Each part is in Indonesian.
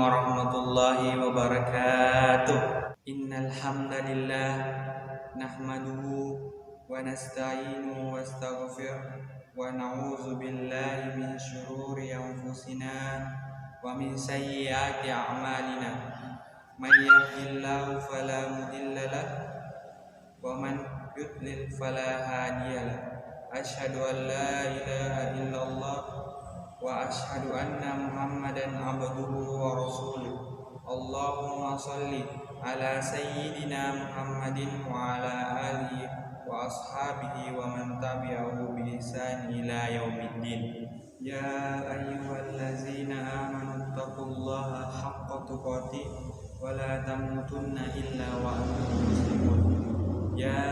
warahmatullahi wabarakatuh. Innal hamdalillah nahmaduhu wa nasta'inuhu wa nastaghfiruh wa na'udzu billahi min syururi anfusina wa min sayyiati a'malina. May yahdihillahu fala mudilla lahu wa man yudlil fala hadiya lahu. Asyhadu an la ilaha illallah wa asyhadu anna Muhammadan abduhu wa rasuluh. Allahumma shalli ala sayyidina Muhammadin wa ala alihi wa ashabihi wa man tabi'ahu bi ihsan ila yaumiddin. Ya ayyuhallazina amanu taqullaha haqqa tuqatih wa la tamutunna illa wa antum muslimun. Ya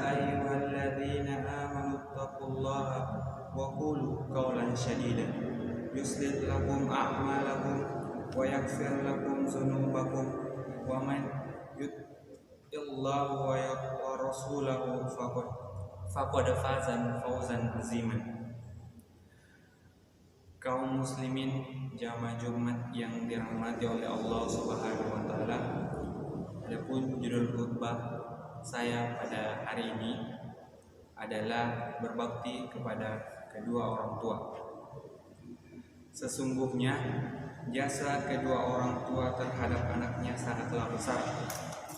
ayyuhallazina amanu taqullaha wa qulu qawlan sadida yuslih lakum a'malakum wa yaghfir lakum dzunubakum wa man yuti'illahu wa rasulahu faqad faza fawzan aziman. Kaum muslimin jamaah Jumat yang dirahmati oleh Allah Subhanahu wa taala, adapun judul khutbah saya pada hari ini adalah berbakti kepada kedua orang tua. Sesungguhnya jasa kedua orang tua terhadap anaknya sangatlah besar.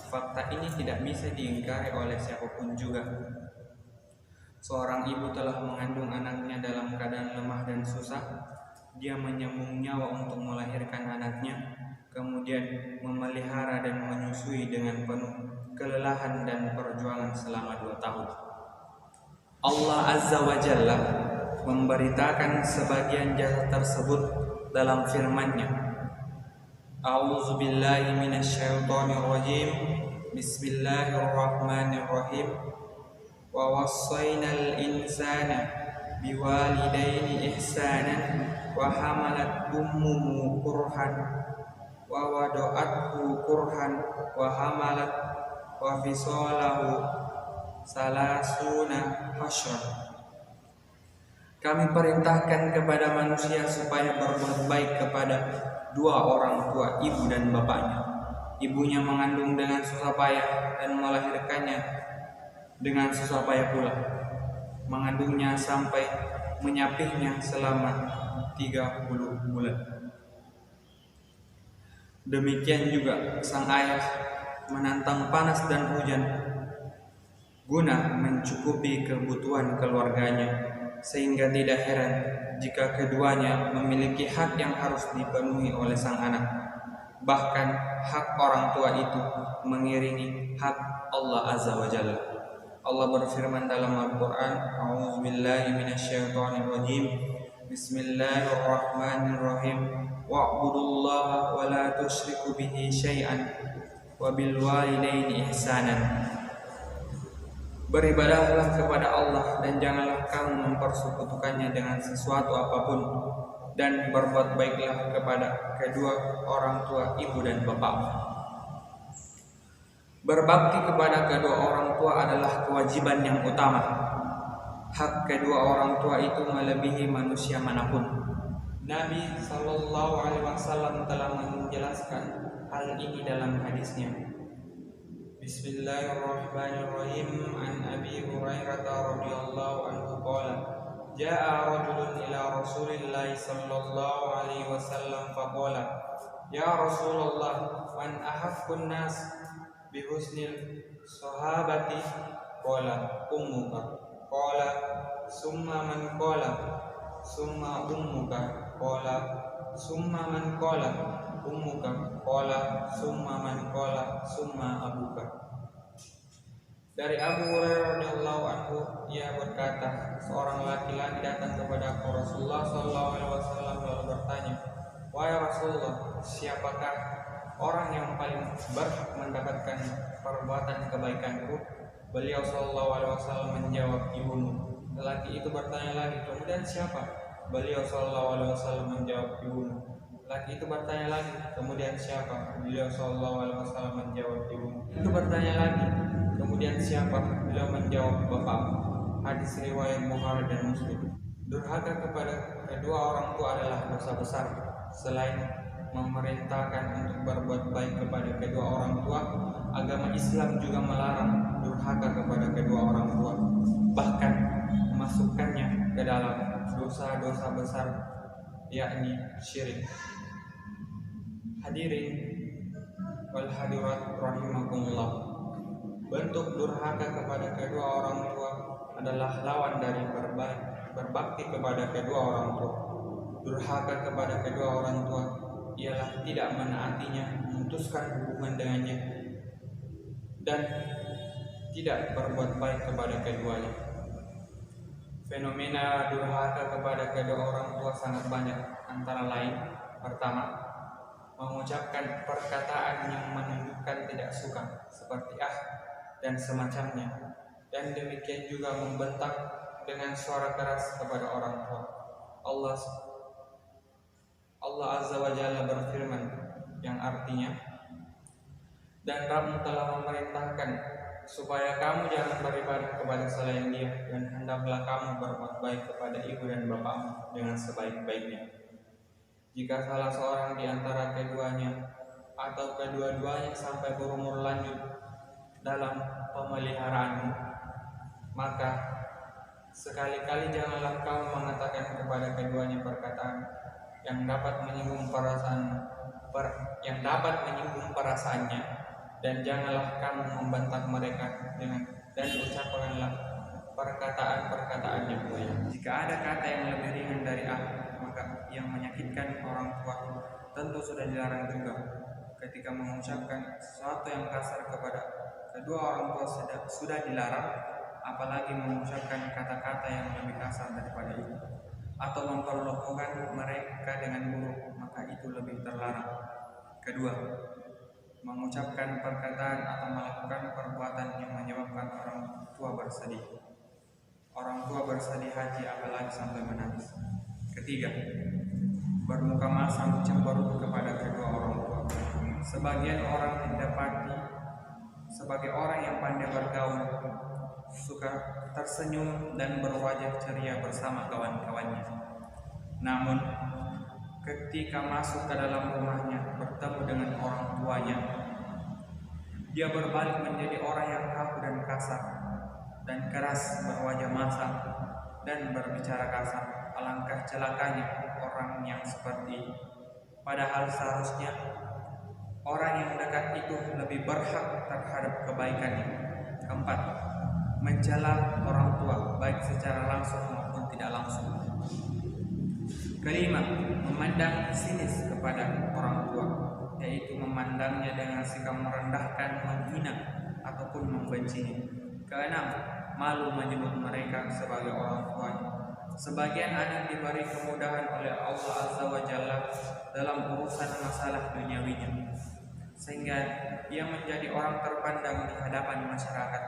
Fakta ini tidak bisa diingkari oleh siapapun juga. Seorang ibu telah mengandung anaknya dalam keadaan lemah dan susah. Dia menyambung nyawa untuk melahirkan anaknya, kemudian memelihara dan menyusui dengan penuh kelelahan dan perjuangan selama 2 tahun. Allah Azza wa Jalla memberitakan sebagian jasa tersebut dalam firman-Nya. A'udzu billahi minasyaitonir rajim. Bismillahirrahmanirrahim. Wa wassaynal insana biwalidayni ihsanan wa hamalat ummuhu kurhan wa wada'athu kurhan wa hamalat wa fisalahu salasuna hasyran. Kami perintahkan kepada manusia supaya berbuat baik kepada 2 orang tua, ibu dan bapaknya. Ibunya mengandung dengan susah payah dan melahirkannya dengan susah payah pula. Mengandungnya sampai menyapihnya selama 30 bulan. Demikian juga sang ayah menantang panas dan hujan guna mencukupi kebutuhan keluarganya, sehingga tidak heran jika keduanya memiliki hak yang harus dipenuhi oleh sang anak. Bahkan hak orang tua itu mengiringi hak Allah Azza wa Jalla. Allah berfirman dalam Al-Quran, A'udzu billahi minasyaitonir rajim. Bismillahirrahmanirrahim. Wa'budullaha wa la tusyriku bihi syai'an wa bil walidaini ihsanan. Beribadahlah kepada Allah dan janganlah kamu mempersekutukannya dengan sesuatu apapun, dan berbuat baiklah kepada kedua orang tua, ibu dan bapak. Berbakti kepada kedua orang tua adalah kewajiban yang utama. Hak kedua orang tua itu melebihi manusia manapun. Nabi SAW telah menjelaskan hal ini dalam hadisnya. Bismillahirrahmanirrahim. An Abi Hurairah radhiyallahu anhu qala jaa rajulun ila Rasulillah sallallahu alaihi wasallam faqala ya Rasulullah man ahaqqun nas bi husnil sahabati qala ummuka qala summa man qala summa ummuka qala summa man qala ummuka qala summa man qala summa abuka. Dari Abu Hurairah radhiyallahu anhu, ia berkata, seorang laki-laki datang kepada Rasulullah sallallahu alaihi wasallam lalu bertanya, "Wahai Rasulullah, siapakah orang yang paling berhak mendapatkan perbuatan kebaikanku?" Beliau sallallahu alaihi wasallam menjawab, "Ibumu." Lelaki itu bertanya lagi, "Kemudian siapa?" Beliau sallallahu alaihi wasallam menjawab, "Ibumu." Laki itu bertanya lagi, "Kemudian siapa?" Beliau sallallahu alaihi wasallam menjawab, "Ibumu." Itu bertanya lagi, "Kemudian siapa?" Beliau menjawab, "Bapak." Hadis riwayat Bukhari dan Muslim. Durhaka kepada kedua orang tua adalah dosa besar. Selain memerintahkan untuk berbuat baik kepada kedua orang tua, agama Islam juga melarang durhaka kepada kedua orang tua, bahkan memasukkannya ke dalam dosa-dosa besar, yakni syirik. Hadirin wal hadirat rahimakumullah, bentuk durhaka kepada kedua orang tua adalah lawan dari berbakti kepada kedua orang tua. Durhaka kepada kedua orang tua ialah tidak menaatinya, memutuskan hubungan dengannya, dan tidak berbuat baik kepada keduanya. Fenomena durhaka kepada kedua orang tua sangat banyak, antara lain: pertama, mengucapkan perkataan yang menunjukkan tidak suka, seperti dan semacamnya, dan demikian juga membentak dengan suara keras kepada orang tua. Allah Azza wa Jalla berfirman, yang artinya, dan Rabb telah memerintahkan supaya kamu jangan beribadah kepada selain Dia, dan hendaklah kamu berbuat baik kepada ibu dan bapakmu dengan sebaik-baiknya. Jika salah seorang di antara keduanya atau kedua-duanya sampai berumur lanjut dalam pemeliharaanmu, maka sekali-kali janganlah kamu mengatakan kepada keduanya perkataan yang dapat menyinggung perasaannya, dan janganlah kamu membentak mereka dan ucapkanlah perkataan-perkataan yang mulia. Jika ada kata yang lebih ringan dari maka yang menyakitkan orang tua tentu sudah dilarang juga. Ketika mengucapkan sesuatu yang kasar kepada kedua orang tua sudah dilarang, apalagi mengucapkan kata-kata yang lebih kasar daripada itu, atau memperlakukan mereka dengan buruk, maka itu lebih terlarang. Kedua, mengucapkan perkataan atau melakukan perbuatan yang menyebabkan orang tua bersedih. Orang tua bersedih hati, apalagi sampai menangis. Ketiga, bermuka masam cemberut kepada kedua orang tua. Sebagian orang didapati sebagai orang yang pandai bergaul, suka tersenyum dan berwajah ceria bersama kawan-kawannya. Namun, ketika masuk ke dalam rumahnya bertemu dengan orang tuanya, dia berbalik menjadi orang yang kaku dan kasar dan keras, berwajah masam dan berbicara kasar. Alangkah celakanya orang yang seperti ini. Padahal seharusnya orang yang dekat itu lebih berhak terhadap kebaikannya. Keempat, mencela orang tua baik secara langsung maupun tidak langsung. Kelima, memandang sinis kepada orang tua, yaitu memandangnya dengan sikap merendahkan, menghina, ataupun membencinya. Keenam, malu menyebut mereka sebagai orang tuanya. Sebagian anak diberi kemudahan oleh Allah Azza wa Jalla dalam urusan masalah duniawinya, sehingga ia menjadi orang terpandang di hadapan masyarakat.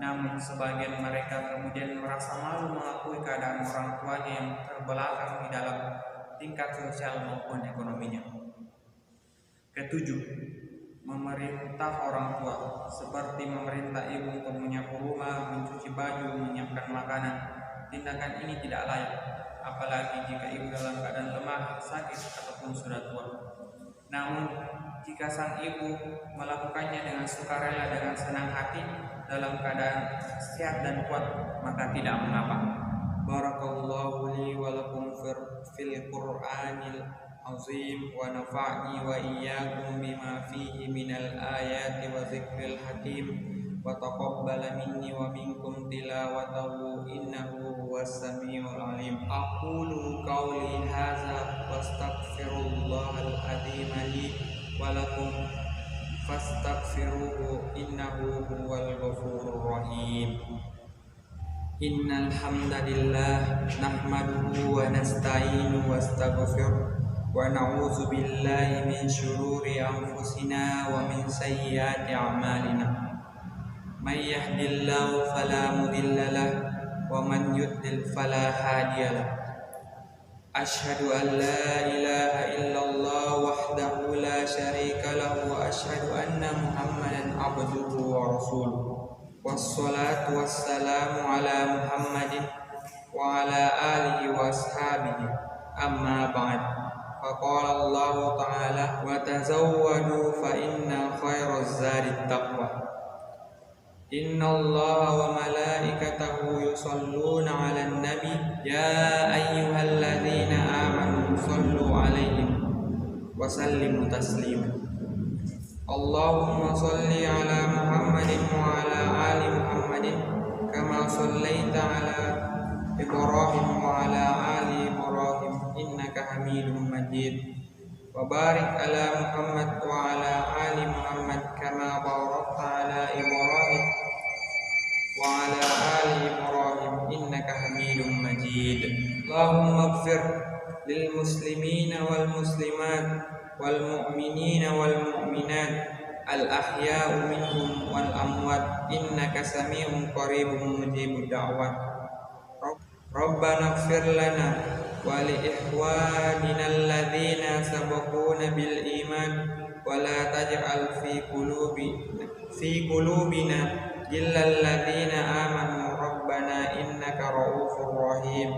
Namun sebagian mereka kemudian merasa malu mengakui keadaan orang tuanya yang terbelakang di dalam tingkat sosial maupun ekonominya. Ketujuh, memerintah orang tua, seperti memerintah ibu untuk menyapu rumah, mencuci baju, menyiapkan makanan. Tindakan ini tidak layak, apalagi jika ibu dalam keadaan lemah, sakit, ataupun sudah tua. Namun jika sang ibu melakukannya dengan sukarela, dengan senang hati, dalam keadaan sehat dan kuat, maka tidak mengapa. Barakallahu li wa lakum fil Qur'anil azim, wa nafa'ni wa iyyakum bima fihi minal ayati wa dzikril hakim, wa taqabbala minni wa minkum tilawatahu innahu huwas samiul alim. Aqulu qawli hadza wastaghfirullahal azim li wa lakum fastaghfiruhu innahu huwal ghafurur rahim. Innal hamdalillah nahmaduhu wa nasta'inuhu wastaghfiruh wa na'udzu billahi min shururi anfusina wa min sayyiati a'malina. May yahdihillahu fala mudilla lahu wa man yudlil fala hadiya lahu. Asyhadu an la ilaha illallah wahdahu la syarika lahu wa asyhadu anna Muhammadan abduhu wa rasuluh. Wassalatu wassalamu ala Muhammadin wa ala alihi wa ashabihi. Amma ba'd. faqala Allah ta'ala wa tazawwadu fa inna khairaz zadit taqwa. Inna Allah wa malaikatahu yusalluna 'alan nabi ya ayyuhalladzina amanu sallu 'alaihi wa sallimu taslima. Allahumma salli 'ala Muhammadin wa 'ala ali Muhammadin kama sallaita 'ala Ibrahim wa 'ala ali Ibrahim innaka Hamidum Majid. Wa barik 'ala Muhammad wa 'ala ali Muhammad kama barakta 'ala Ibrahim wa 'ala ali Ibrahim innaka Hamidum Majid. Allahumma ighfir lil muslimina wal muslimat wal mu'minina wal mu'minat al ahya'u minhum wal amwat innaka sami'un qaribun mujibud da'wat. Rabbana ighfir lana wa li ikhwanina alladhina sabaquna bil iman wa la taj'al fi qulubina illal ladzina amanu rabbana innaka ra'ufur rahim.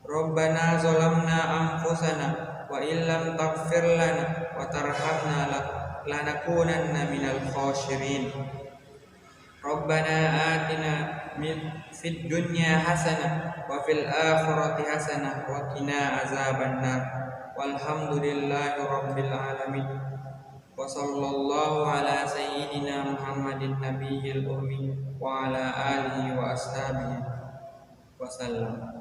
Rabbana zalamna anfusana wa illam taghfir lana wa tarhamna lanakunanna minal khasirin. Rabbana atina fid dunya hasanah wa fil akhirati hasanah wa qina azabannar. Walhamdulillahi rabbil alamin. Wa sallallahu ala sayyidina Muhammadin nabiyil ummi wa ala alihi wa ashabihi wa sallam.